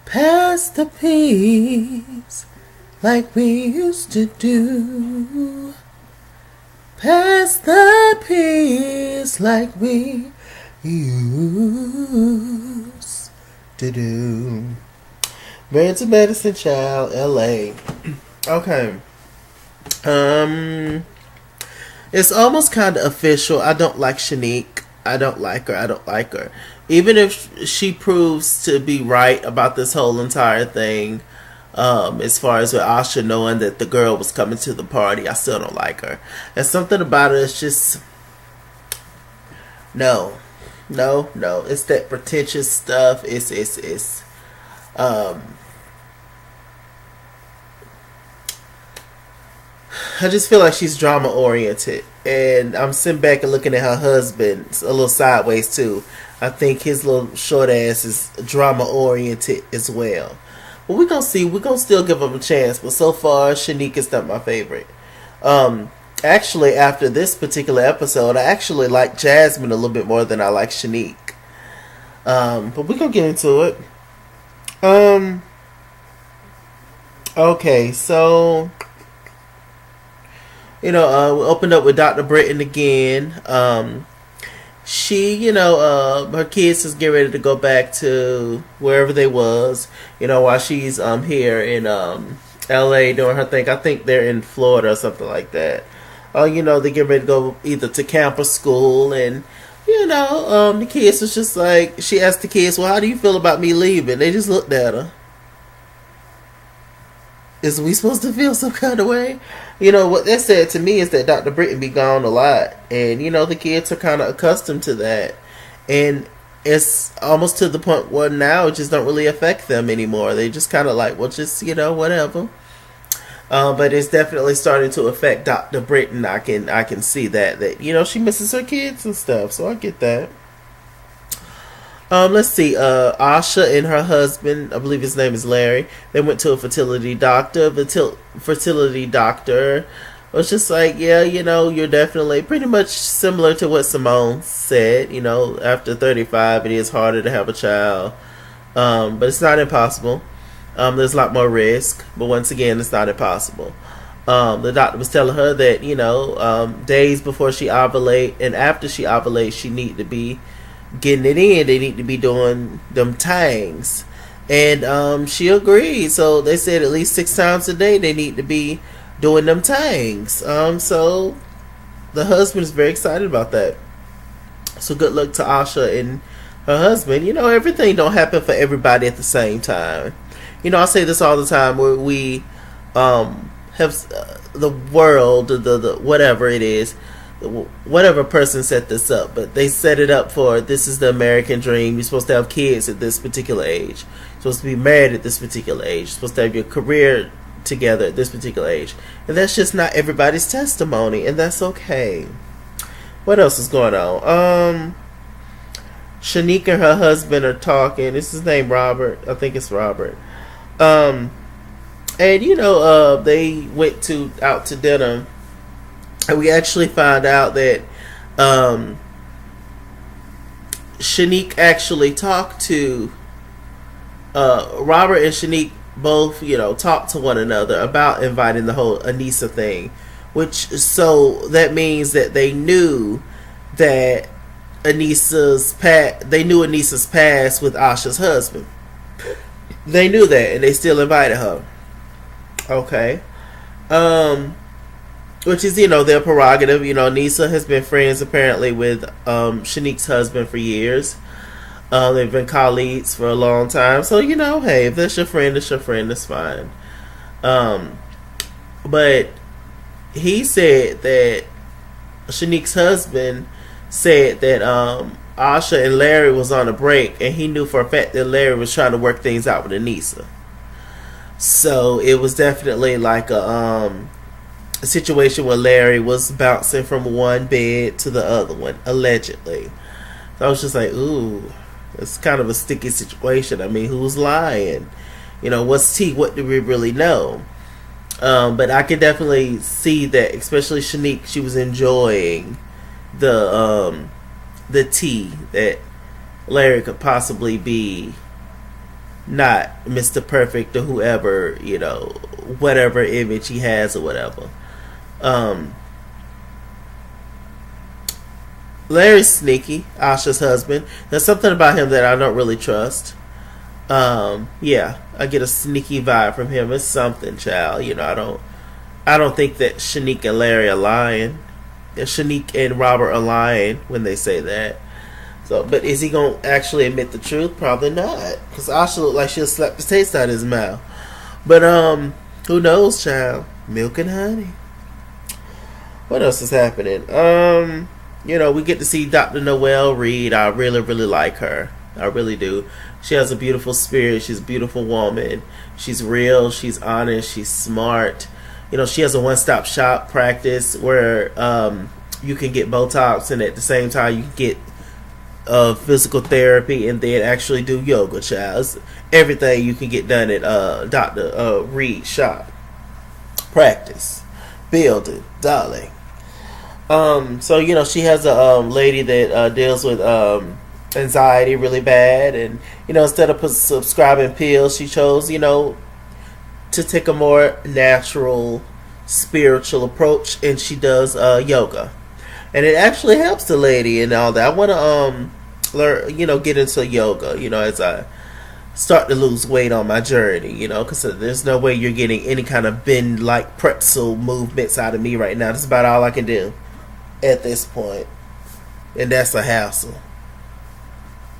Pass the peace like we used to do. Pass the peace like we used to do. Married to Medicine Child, LA. Okay. It's almost kind of official. I don't like Shanique. I don't like her. I don't like her. Even if she proves to be right about this whole entire thing, as far as with Asha knowing that the girl was coming to the party, I still don't like her. There's something about her. It's just no. It's that pretentious stuff. Um, I just feel like she's drama oriented, and I'm sitting back and looking at her husband a little sideways too. I think his little short ass is drama oriented as well. But we're gonna see. We're gonna still give him a chance. But so far, Shanique is not my favorite. Actually, after this particular episode, I actually like Jasmine a little bit more than I like Shanique. But we're gonna get into it. Okay, so we opened up with Dr. Britton again. She, her kids is getting ready to go back to wherever they was, while she's here in LA doing her thing. I think they're in Florida or something like that. They get ready to go either to camp or school, and the kids was just like, she asked the kids, well, how do you feel about me leaving? They just looked at her. Is we supposed to feel some kind of way? What that said to me is that Dr. Britton be gone a lot. And, the kids are kind of accustomed to that. And it's almost to the point where now it just don't really affect them anymore. They just kind of like, well, just, whatever. But it's definitely starting to affect Dr. Britton. I can see that, she misses her kids and stuff. So I get that. Let's see. Asha and her husband, I believe his name is Larry, they went to a fertility doctor. The fertility doctor was just like, yeah, you're definitely pretty much similar to what Simone said. After 35, it is harder to have a child. But it's not impossible. There's a lot more risk. But once again, it's not impossible. The doctor was telling her that, days before she ovulate and after she ovulates, she need to be getting it in. They need to be doing them tangs, and she agreed. So they said at least 6 times a day they need to be doing them tangs. So the husband is very excited about that. So good luck to Asha and her husband. Everything don't happen for everybody at the same time. I say this all the time, where we have the world, the whatever it is, whatever person set this up, but they set it up for, this is the American dream. You're supposed to have kids at this particular age. You're supposed to be married at this particular age. You're supposed to have your career together at this particular age. And that's just not everybody's testimony, and that's okay. What else is going on? Shanique and her husband are talking. This is his name Robert. I think it's Robert. And they went out to dinner. And we actually found out that Shanique actually talked to Robert and Shanique both, talked to one another about inviting the whole Anissa thing, so that means that they knew that they knew Anissa's past with Asha's husband. They knew that, and they still invited her. Okay. Which is, their prerogative. Nisa has been friends apparently with Shanique's husband for years. They've been colleagues for a long time. So, hey, if that's your friend, it's your friend. It's fine. But he said that Shanique's husband said that Asha and Larry was on a break, and he knew for a fact that Larry was trying to work things out with Anissa. So it was definitely like a situation where Larry was bouncing from one bed to the other one, allegedly. So I was just like, ooh, it's kind of a sticky situation. I mean, who's lying? What's tea? What do we really know? But I could definitely see that, especially Shanique, she was enjoying the tea that Larry could possibly be not Mr. Perfect or whoever, whatever image he has or whatever. Um, Larry's sneaky, Asha's husband. There's something about him that I don't really trust. Yeah, I get a sneaky vibe from him. It's something, child. I don't think that Shanique and Larry are lying. Shanique and Robert are lying when they say that. So, but is he gonna actually admit the truth? Probably not, because Asha looked like she'll slap the taste out of his mouth. But who knows, child? Milk and honey. What else is happening? We get to see Dr. Noelle Reed. I really, really like her. I really do. She has a beautiful spirit. She's a beautiful woman. She's real. She's honest. She's smart. She has a one-stop shop practice where you can get Botox, and at the same time you can get physical therapy and then actually do yoga, child. It's everything you can get done at Dr. Reed's shop. Practice. Building. Darling. So, she has a lady that deals with anxiety really bad, and instead of subscribing pills, she chose to take a more natural spiritual approach, and she does yoga, and it actually helps the lady and all that. I want to learn, get into yoga, as I start to lose weight on my journey, because there's no way you're getting any kind of bend like pretzel movements out of me right now. That's about all I can do at this point, and that's a hassle.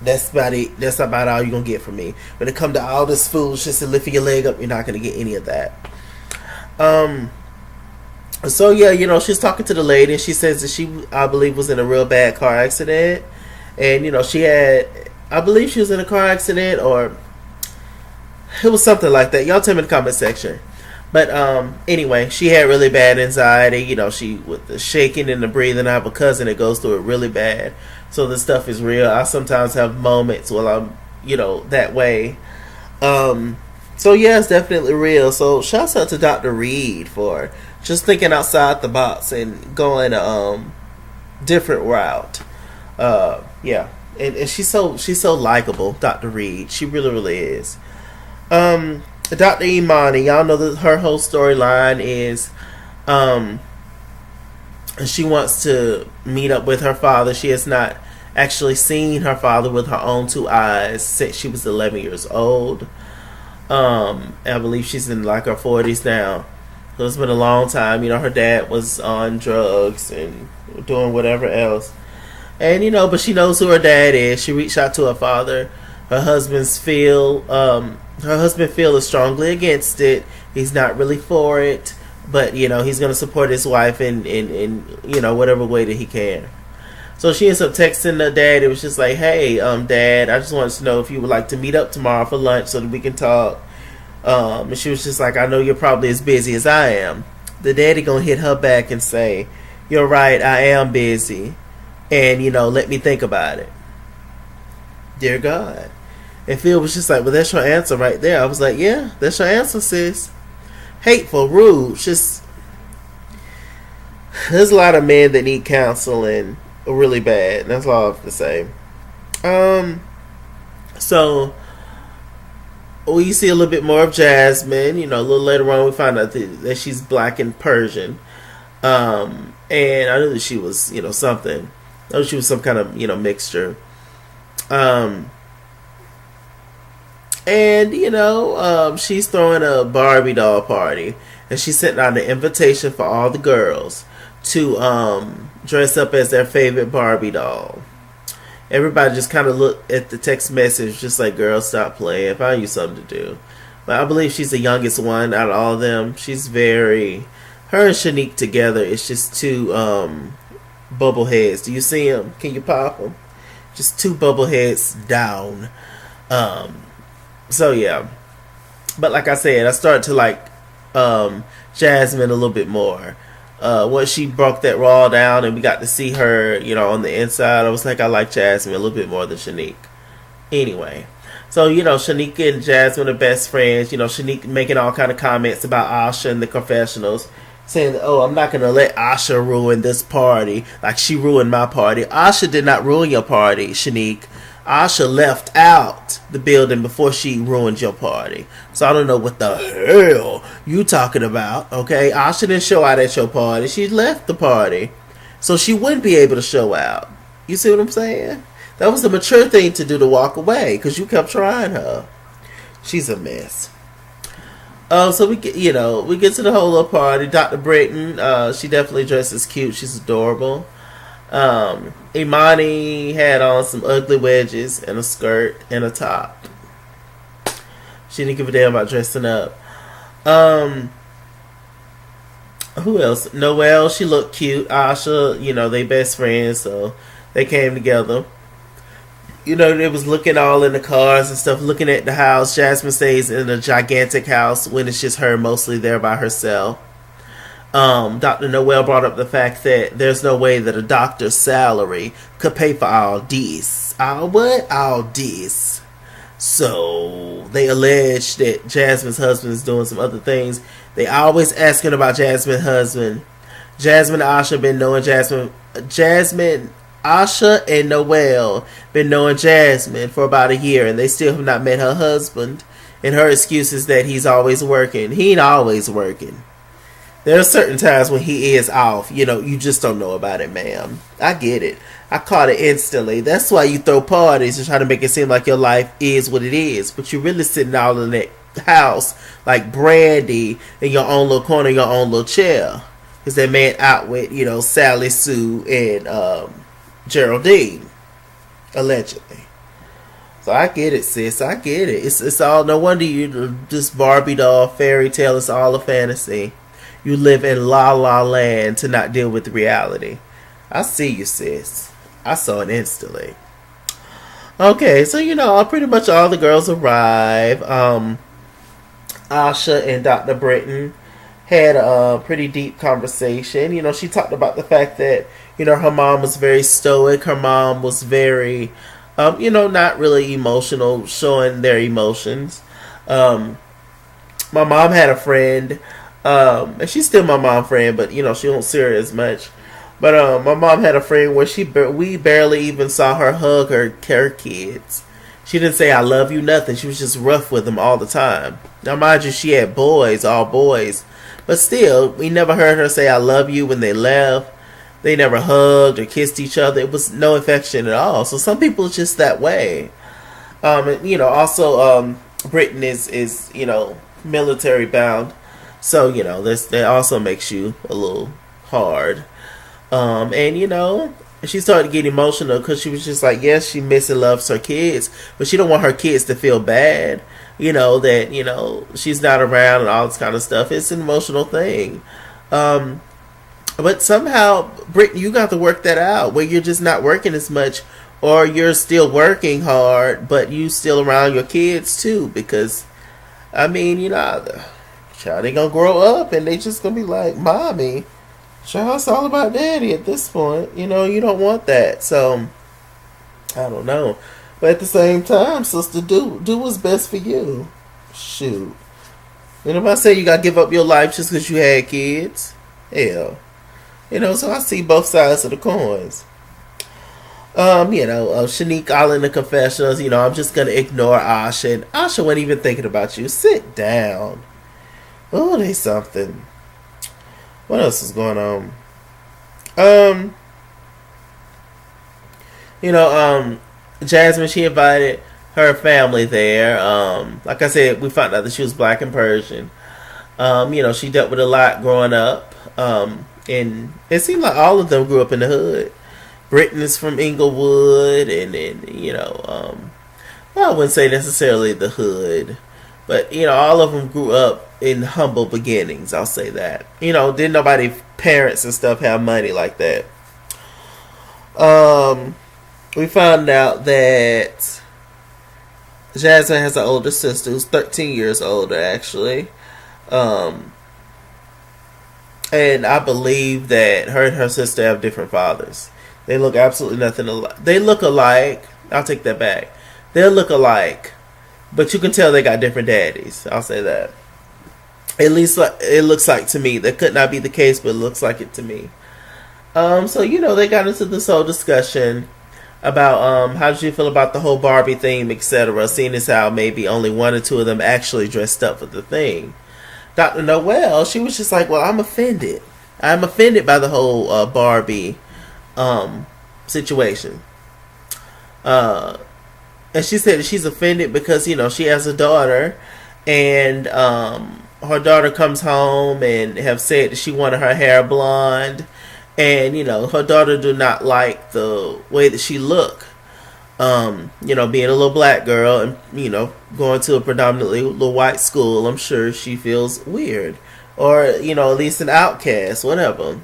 That's about it. That's about all you're gonna get from me. When it comes to all this foolishness and lifting your leg up, you're not gonna get any of that. So yeah, she's talking to the lady, and she says that she, I believe, was in a real bad car accident, and I believe she was in a car accident, or it was something like that. Y'all tell me in the comment section. But anyway, she had really bad anxiety. She, with the shaking and the breathing. I have a cousin that goes through it really bad. So this stuff is real. I sometimes have moments while I'm, that way. So yeah, it's definitely real. So shouts out to Dr. Reed for just thinking outside the box and going a different route. Yeah, and she's so likable, Dr. Reed. She really, really is. Dr. Imani, y'all know that her whole storyline is she wants to meet up with her father. She has not actually seen her father with her own two eyes since she was 11 years old. I believe she's in like her 40s now. So it's been a long time. Her dad was on drugs and doing whatever else. And but she knows who her dad is. She reached out to her father. Her husband feels strongly against it. He's not really for it, but he's going to support his wife in whatever way that he can. So she ends up texting the dad. It was just like, hey, Dad, I just wanted to know if you would like to meet up tomorrow for lunch so that we can talk. And she was just like, I know you're probably as busy as I am. The daddy gonna hit her back and say, you're right, I am busy, and let me think about it. Dear God. And Phil was just like, well, that's your answer right there. I was like, yeah, that's your answer, sis. Hateful, rude. Just, there's a lot of men that need counseling really bad. That's all I have to say. So we see a little bit more of Jasmine. A little later on, we find out that she's black and Persian. And I knew that she was, something. I knew she was some kind of, mixture. And she's throwing a Barbie doll party, and she's sending out an invitation for all the girls to dress up as their favorite Barbie doll. Everybody just kind of looked at the text message, just like, girl, stop playing, find you something to do. But I believe she's the youngest one out of all of them. She's her and Shanique together, it's just two bubble heads. Do you see them? Can you pop them? Just two bubble heads down. So yeah, but like I said, I started to like Jasmine a little bit more. Once she broke that raw down and we got to see her, on the inside, I was like, I like Jasmine a little bit more than Shanique. Anyway, so Shanique and Jasmine are best friends. Shanique making all kind of comments about Asha and the confessionals, saying, oh, I'm not gonna let Asha ruin this party like she ruined my party. Asha did not ruin your party, Shanique. Asha left out the building before she ruined your party. So I don't know what the hell you talking about, okay? Asha didn't show out at your party. She left the party. So she wouldn't be able to show out. You see what I'm saying? That was the mature thing to do, to walk away, because you kept trying her. She's a mess. So we get, we get to the whole little party. Dr. Britton, she definitely dresses cute. She's adorable. Imani had on some ugly wedges and a skirt and a top. She didn't give a damn about dressing up. Who else? Noelle, she looked cute. Asha, they best friends, so they came together. They was looking all in the cars and stuff, looking at the house. Jasmine stays in a gigantic house when it's just her mostly there by herself. Dr. Noel brought up the fact that there's no way that a doctor's salary could pay for all this. All what? All this. So they allege that Jasmine's husband is doing some other things. They always asking about Jasmine's husband. Jasmine and Asha been knowing Asha and Noel been knowing Jasmine for about a year, and they still have not met her husband. And her excuse is that he's always working. He ain't always working. There are certain times when he is off. You just don't know about it, ma'am. I get it. I caught it instantly. That's why you throw parties and try to make it seem like your life is what it is. But you're really sitting all in that house like Brandy in your own little corner, your own little chair. Because that man out with, Sally Sue and Geraldine, allegedly. So I get it, sis. I get it. It's all, no wonder you this Barbie doll fairy tale. It's all a fantasy. You live in la la land to not deal with reality. I see you, sis. I saw it instantly. Okay, so pretty much all the girls arrive. Asha and Dr. Britton had a pretty deep conversation. She talked about the fact that her mom was very stoic. Her mom was very, not really emotional, showing their emotions. My mom had a friend, and she's still my mom's friend, but, she don't see her as much. But my mom had a friend where we barely even saw her hug her kids. She didn't say, I love you, nothing. She was just rough with them all the time. Now, mind you, she had boys, all boys. But still, we never heard her say, I love you when they left. They never hugged or kissed each other. It was no affection at all. So some people are just that way. Also, Britain is military bound. So, that also makes you a little hard. She started to get emotional because she was just like, yes, she misses and loves her kids, but she don't want her kids to feel bad, that, she's not around and all this kind of stuff. It's an emotional thing. But somehow, Brittany, you got to work that out where you're just not working as much, or you're still working hard, but you still around your kids too, because, the child ain't gonna grow up and they just gonna be like, mommy. Child, it's all about daddy at this point. You don't want that. So, I don't know. But at the same time, sister, do what's best for you. Shoot. If I say you got to give up your life just because you had kids, hell. So I see both sides of the coins. Shanique all in the confessionals. I'm just going to ignore Asha. And Asha wasn't even thinking about you. Sit down. Oh, they something. What else is going on? Jasmine, she invited her family there. Like I said, we found out that she was black and Persian. She dealt with a lot growing up. And it seemed like all of them grew up in the hood. Britain is from Inglewood, and then, I wouldn't say necessarily the hood. But, all of them grew up in humble beginnings, I'll say that. Didn't nobody, parents and stuff, have money like that. We found out that Jasmine has an older sister who's 13 years older, actually. And I believe that her and her sister have different fathers. They look absolutely nothing alike. They look alike. I'll take that back. They look alike. But you can tell they got different daddies. I'll say that. At least it looks like to me. That could not be the case, but it looks like it to me. So, they got into this whole discussion. about how did you feel about the whole Barbie theme, etc. Seeing as how maybe only one or two of them actually dressed up for the thing. Dr. Noel, she was just like, well, I'm offended. I'm offended by the whole Barbie situation. And she said that she's offended because, she has a daughter, and her daughter comes home and have said that she wanted her hair blonde, and her daughter do not like the way that she look. Being a little black girl and going to a predominantly little white school, I'm sure she feels weird, or at least an outcast, whatever.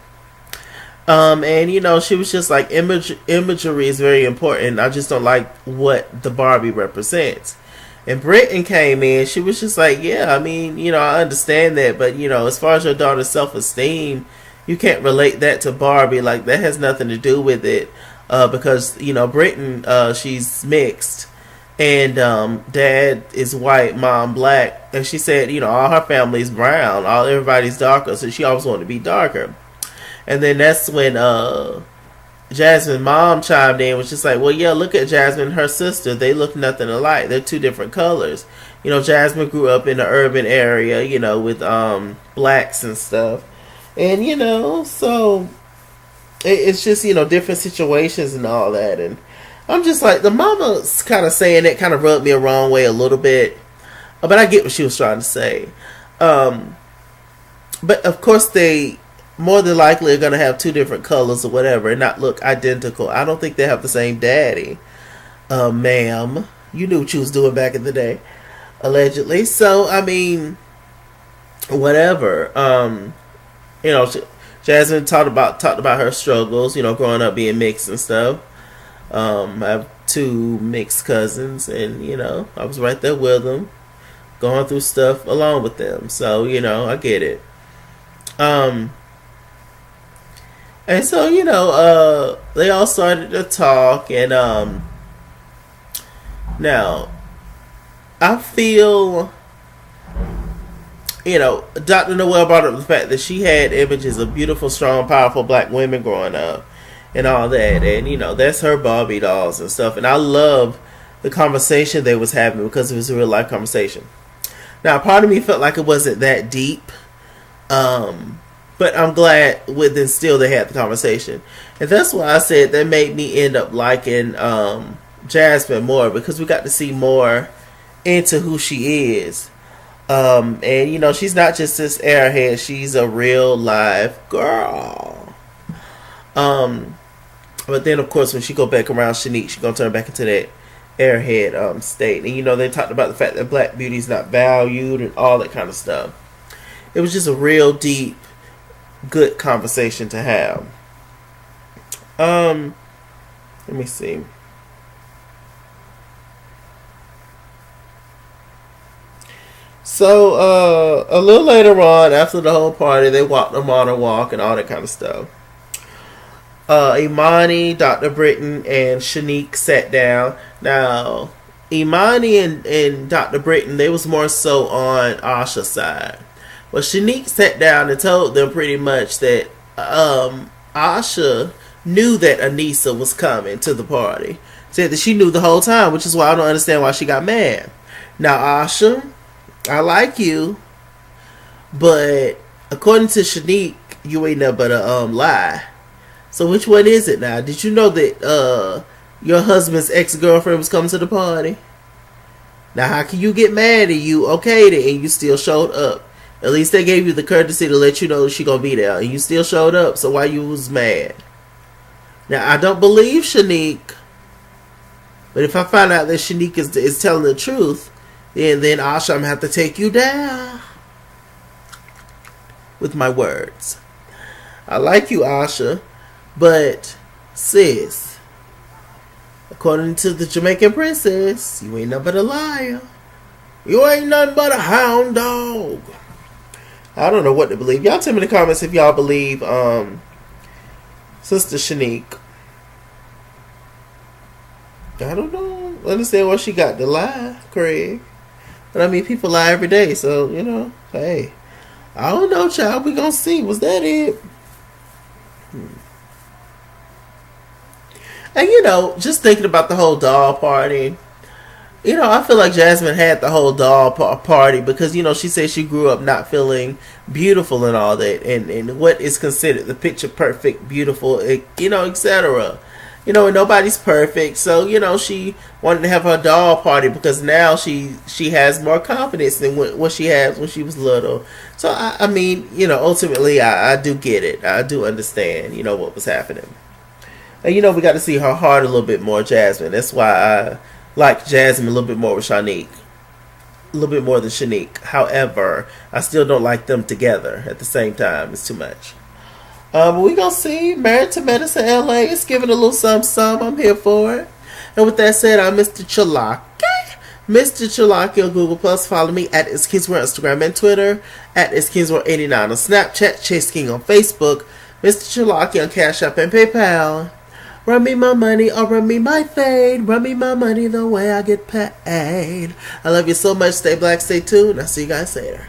And she was just like, imagery is very important. I just don't like what the Barbie represents. And Britain came in. She was just like, yeah, I mean, I understand that, but as far as your daughter's self-esteem, you can't relate that to Barbie. Like, that has nothing to do with it, because Britain, she's mixed, and dad is white, mom black, and she said, all her family's brown, everybody's darker, so she always wanted to be darker. And then that's when Jasmine's mom chimed in, was just like, well, yeah, look at Jasmine and her sister. They look nothing alike. They're two different colors. Jasmine grew up in an urban area, with blacks and stuff. And, so it's just, different situations and all that. And I'm just like, the mama's kind of saying that kind of rubbed me a wrong way a little bit. But I get what she was trying to say. But, of course, they more than likely are going to have two different colors or whatever and not look identical. I don't think they have the same daddy. Ma'am, you knew what you was doing back in the day, allegedly. So, I mean, whatever. Jasmine talked about her struggles, growing up being mixed and stuff. I have two mixed cousins, and, I was right there with them, going through stuff along with them. So, I get it. And so, they all started to talk, and now, I feel, Dr. Noel brought up the fact that she had images of beautiful, strong, powerful black women growing up, and all that, and, that's her Barbie dolls and stuff, and I love the conversation they was having because it was a real life conversation. Now, part of me felt like it wasn't that deep, but I'm glad within still they had the conversation. And that's why I said that made me end up liking Jasmine more, because we got to see more into who she is. And she's not just this airhead, she's a real live girl. But then of course when she go back around Shanique, she gonna turn back into that airhead state. And they talked about the fact that black beauty is not valued and all that kind of stuff. It was just a real deep, good conversation to have. Let me see. So, a little later on, after the whole party, they walked them on a walk and all that kind of stuff. Imani, Dr. Britton, and Shanique sat down. Now, Imani and Dr. Britton, they was more so on Asha's side. Well, Shanique sat down and told them pretty much that Asha knew that Anissa was coming to the party. Said that she knew the whole time, which is why I don't understand why she got mad. Now, Asha, I like you, but according to Shanique, you ain't nothing but a lie. So which one is it now? Did you know that your husband's ex-girlfriend was coming to the party? Now, how can you get mad and you okayed it and you still showed up? At least they gave you the courtesy to let you know she gonna be there, and you still showed up. So why you was mad? Now, I don't believe Shanique, but if I find out that Shanique is telling the truth, then Asha, I'm gonna have to take you down with my words. I like you, Asha, but sis, according to the Jamaican princess, you ain't nothing but a liar. You ain't nothing but a hound dog. I don't know what to believe. Y'all tell me in the comments if y'all believe Sister Shanique. I don't know. Understand why she got to lie, Craig. But I mean, people lie every day, so, hey. I don't know, child. We gonna see. Was that it? And just thinking about the whole doll party. I feel like Jasmine had the whole doll party because she said she grew up not feeling beautiful and all that, and what is considered the picture perfect, beautiful, etc. And nobody's perfect, so she wanted to have her doll party because now she has more confidence than what she has when she was little. So I mean, ultimately I do get it. I do understand, what was happening. And we got to see her heart a little bit more, Jasmine. That's why I like Jasmine a little bit more with Shanique. A little bit more than Shanique. However, I still don't like them together at the same time. It's too much. We gonna see Married to Medicine LA. It's giving a little some. I'm here for it. And with that said, I'm Mr. Chalaki. Mr. Chalaki on Google Plus. Follow me at It's Kingsworld Instagram and Twitter. At It's Kingsworld89 on Snapchat. Chase King on Facebook. Mr. Chalaki on Cash App and PayPal. Run me my money or run me my fade. Run me my money the way I get paid. I love you so much. Stay black, stay tuned. I'll see you guys later.